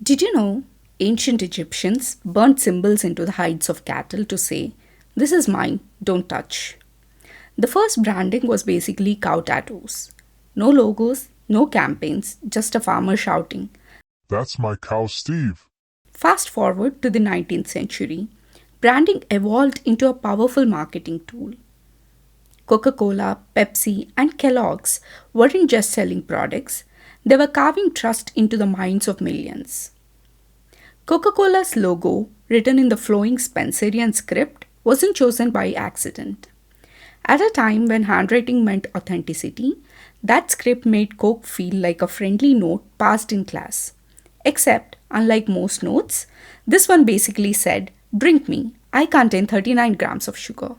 Did you know ancient Egyptians burnt symbols into the hides of cattle to say, "This is mine, don't touch"? The first branding was basically cow tattoos. No logos, no campaigns, just a farmer shouting. That's my cow, Steve. Fast forward to the 19th century, branding evolved into a powerful marketing tool. Coca Cola, Pepsi, and Kellogg's weren't just selling products, they were carving trust into the minds of millions. Coca Cola's logo, written in the flowing Spencerian script, wasn't chosen by accident. At a time when handwriting meant authenticity, that script made Coke feel like a friendly note passed in class. Except, unlike most notes, this one basically said, "Drink me, I contain 39 grams of sugar."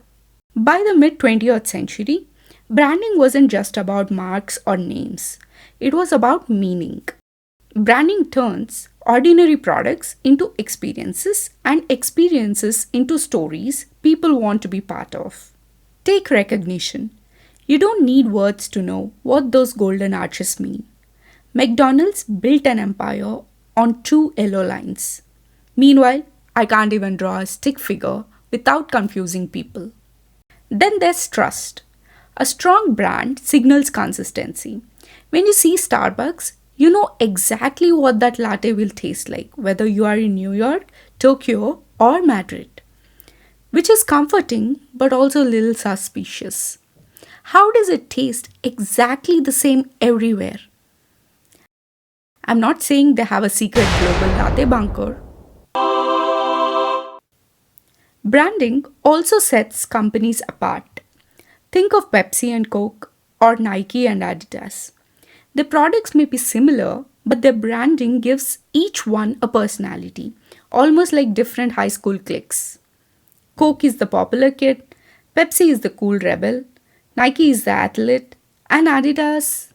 By the mid 20th century, branding wasn't just about marks or names, it was about meaning. Branding turns ordinary products into experiences and experiences into stories people want to be part of. Take recognition. You don't need words to know what those golden arches mean. McDonald's built an empire on two yellow lines. Meanwhile, I can't even draw a stick figure without confusing people. Then there's trust. A strong brand signals consistency. When you see Starbucks, you know exactly what that latte will taste like, whether you are in New York, Tokyo, or Madrid, which is comforting but also a little suspicious. How does it taste exactly the same everywhere? I'm not saying they have a secret global latte bunker. Branding also sets companies apart. Think of Pepsi and Coke or Nike and Adidas. The products may be similar, but their branding gives each one a personality, almost like different high school cliques. Coke is the popular kid, Pepsi is the cool rebel, Nike is the athlete, and Adidas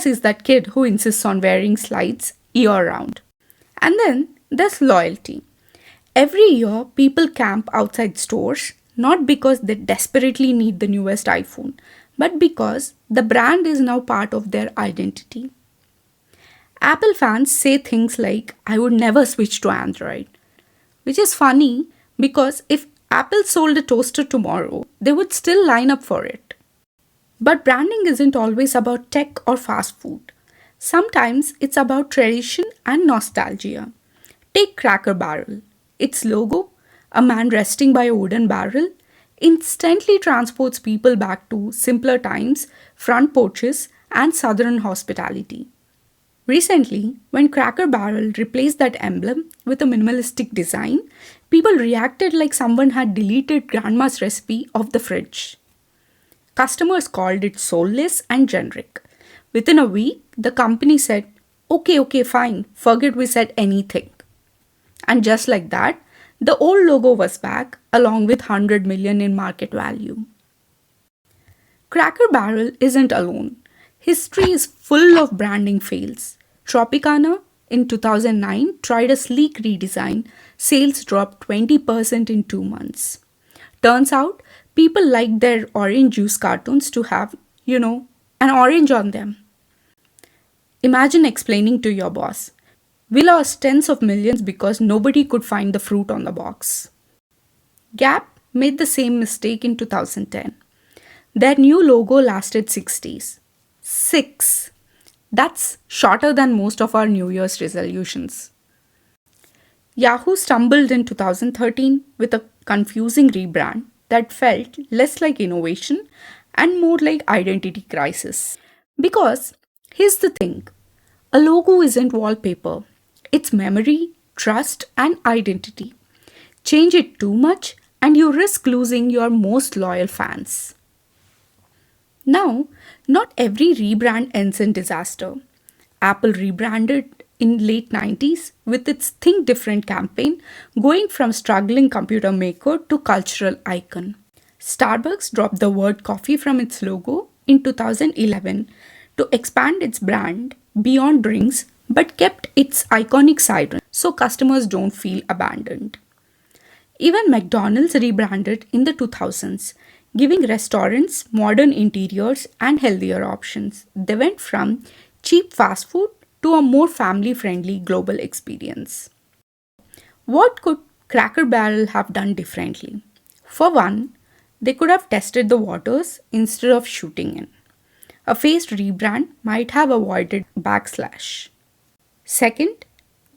is that kid who insists on wearing slides year round. And then there's loyalty. Every year, people camp outside stores not because they desperately need the newest iPhone, but because the brand is now part of their identity. Apple fans say things like, "I would never switch to Android," which is funny because if Apple sold a toaster tomorrow, they would still line up for it. But branding isn't always about tech or fast food. Sometimes it's about tradition and nostalgia. Take Cracker Barrel. Its logo, a man resting by a wooden barrel, instantly transports people back to simpler times, front porches, and southern hospitality. Recently, when Cracker Barrel replaced that emblem with a minimalistic design, people reacted like someone had deleted grandma's recipe off the fridge. Customers called it soulless and generic. Within a week, the company said, okay, fine, forget we said anything." And just like that, the old logo was back along with 100 million in market value. Cracker Barrel isn't alone. History is full of branding fails. Tropicana in 2009 tried a sleek redesign. Sales dropped 20% in 2 months. Turns out, people liked their orange juice cartoons to have, an orange on them. Imagine explaining to your boss, "We lost tens of millions because nobody could find the fruit on the box." Gap made the same mistake in 2010. Their new logo lasted 6 days. 6! That's shorter than most of our New Year's resolutions. Yahoo stumbled in 2013 with a confusing rebrand that felt less like innovation and more like identity crisis. Because here's the thing, a logo isn't wallpaper, it's memory, trust, and identity. Change it too much, and you risk losing your most loyal fans. Now, not every rebrand ends in disaster. Apple rebranded in late 90s with its Think Different campaign, going from struggling computer maker to cultural icon. Starbucks dropped the word coffee from its logo in 2011 to expand its brand beyond drinks but kept its iconic siren so customers don't feel abandoned. Even McDonald's rebranded in the 2000s, giving restaurants modern interiors and healthier options. They went from cheap fast food to a more family friendly global experience. What could Cracker Barrel have done differently? For one, they could have tested the waters instead of shooting in. A phased rebrand might have avoided backslash. Second,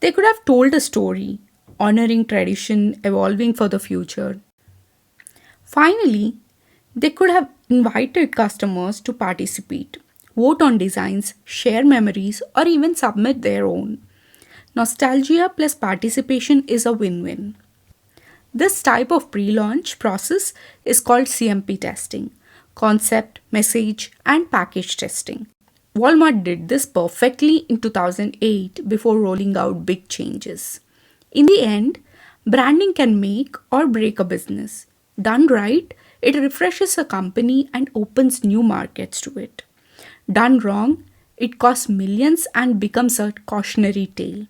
they could have told a story, honoring tradition, evolving for the future. Finally, they could have invited customers to participate, vote on designs, share memories, or even submit their own. Nostalgia plus participation is a win win. This type of pre launch process is called CMP testing, concept, message, and package testing. Walmart did this perfectly in 2008 before rolling out big changes. In the end, branding can make or break a business. Done right, it refreshes a company and opens new markets to it. Done wrong, it costs millions and becomes a cautionary tale.